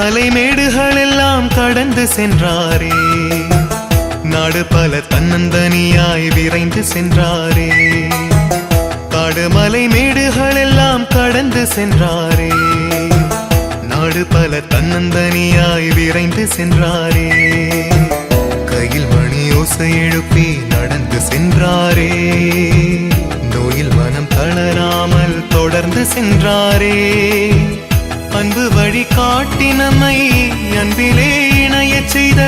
காடுமலை மேடுகள் எல்லாம் கடந்து சென்றாரே, நாடு பல தன்னந்தனியாய் விரைந்து சென்றாரே. காடுமலை மேடுகள் எல்லாம் கடந்து சென்றாரே, நாடு பல தன்னந்தனியாய் விரைந்து சென்றாரே. கையில் மணி ஓசை எழுப்பி நடந்து சென்றாரே, நோயில் மனம் தளராமல் தொடர்ந்து சென்றாரே. அன்பு வழி காட்டி நம்மை அன்பிலே இணையச் செய்த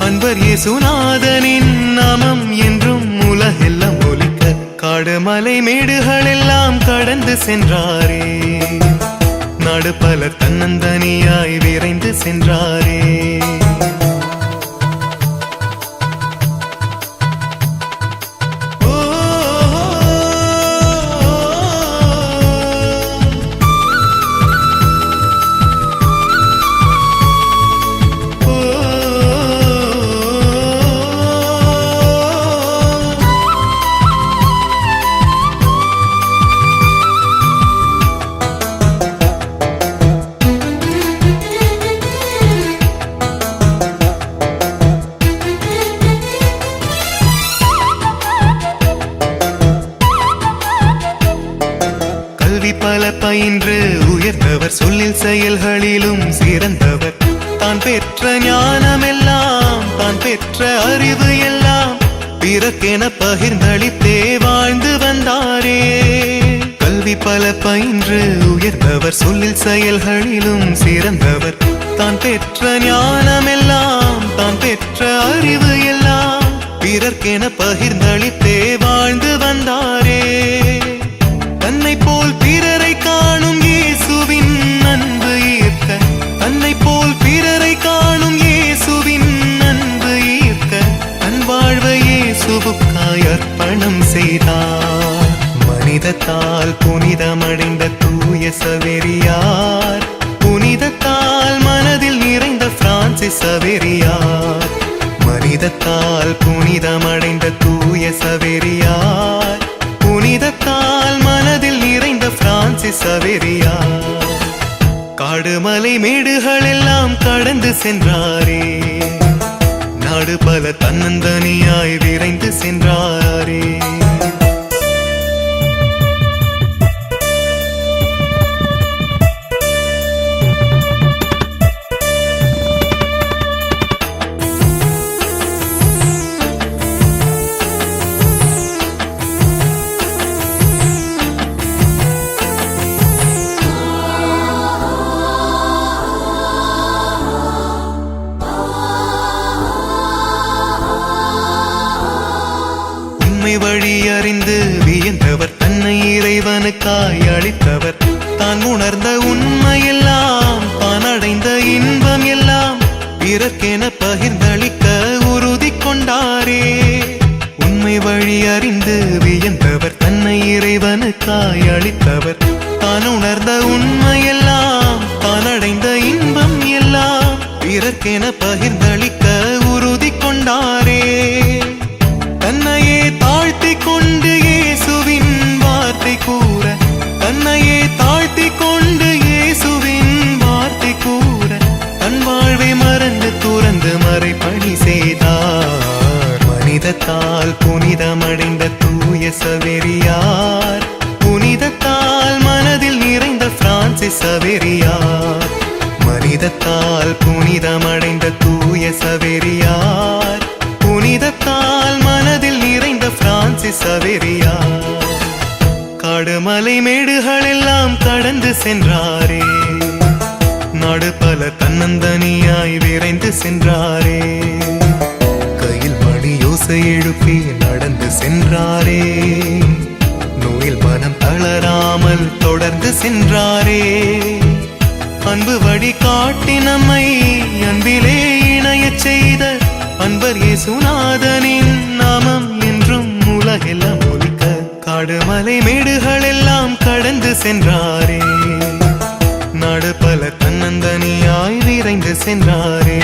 அன்பர் இயேசுநாதனின் நாமம் என்றும் உலகெல்லாம் ஒலிக்க காடுமலை மேடுகள் எல்லாம் கடந்து சென்றாரே, நாடு பல தன்னந்தனியாய் விரைந்து சென்றாரே. பல பயின்று உயர்ந்தவர், சொல்லில் செயல்களிலும் சிறந்தவர். தான் பெற்ற ஞானமெல்லாம், தான் பெற்ற அறிவு எல்லாம் பிறக்கென பகிர்ந்தளித்தே வாழ்ந்து வந்தாரே. கல்வி பல பயின்று உயர்ந்தவர், சொல்லில் செயல்களிலும் சிறந்தவர். தான் பெற்ற ஞானமெல்லாம், தான் பெற்ற அறிவு எல்லாம் பிறக்கென பகிர்ந்தளித்தே வாழ்ந்து வந்தாரே. தன்னை போல் பிறரை காணும் இயேசுவின் அன்பு ஈர்க்க, தன்னை போல் பிறரை காணும் இயேசுவின் அன்பு ஈர்க்க தன் வாழ்வை இயேசுவுக்காய் அர்ப்பணம் செய்தார். மனிதத்தால் புனிதமடைந்த தூய சவேரியார், புனிதத்தால் மனதில் நிறைந்த பிரான்சிஸ் சவேரியார். மனிதத்தால் புனிதமடைந்த தூய சவேரியார், புனிதத்தால் மனதில் நிறைந்த பிரான்சிஸ் சவேரியார். காடுமலை மேடுகள் எல்லாம் கடந்து சென்றாரே, நாடு பல தன்னந்தனியாய் விரைந்து சென்றாரே. வழி அறிந்து வியந்தவர், தன்னை இறைவனுக்காய் அளித்தவர். தான் உணர்ந்த உண்மையெல்லாம், தான் அடைந்த இன்பம் எல்லாம் பிறர்க்கென பகிர்ந்தளிக்க உறுதி கொண்டாரே. உண்மை வழி அறிந்து வியந்தவர், தன்னை இறைவனுக்காய் அளித்தவர். தான் உணர்ந்த உண்மையெல்லாம், தான் அடைந்த இன்பம் எல்லாம் பிறர்க்கென பகிர்ந்தளிக்க உறுதி கொண்டாரே. தன்னையே தாழ்த்தி கொண்டு இயேசுவின் வார்த்தை கூற, தன்னையே தாழ்த்தி கொண்டு இயேசுவின் வார்த்தை கூற தன் வாழ்வை மறந்து துறந்து மறைபணி செய்தார். மனிதத்தால் புனிதமடைந்த தூய சவேரியார், புனிதத்தால் மனதில் நிறைந்த பிரான்சிஸ் சவேரியார். மனிதத்தால் புனிதமடைந்த தூய சவேரியார், புனிதத்தால் மனதில் நிறைந்த பிரான்சிஸ் சவேரியார். காடுமலை மேடுகள் எல்லாம் கடந்து சென்றாரே, நாடு பல தன்னந்தனியாய் விரைந்து சென்றாரே. கையில் மணி யோசை எழுப்பி நடந்து சென்றாரே, நோயில் மனம் தளராமல் தொடர்ந்து சென்றாரே. அன்பு வழி காட்டி நம்மை அன்பிலே இணையச் செய்த அன்பர் இயேசுநாதனின் நாமம் என்றும் உலகெல்லாம் ஒலிக்க காடுமலை மேடுகள் எல்லாம் கடந்து சென்றாரே, நாடு பல தன்னந்தனியாய் விரைந்து சென்றாரே.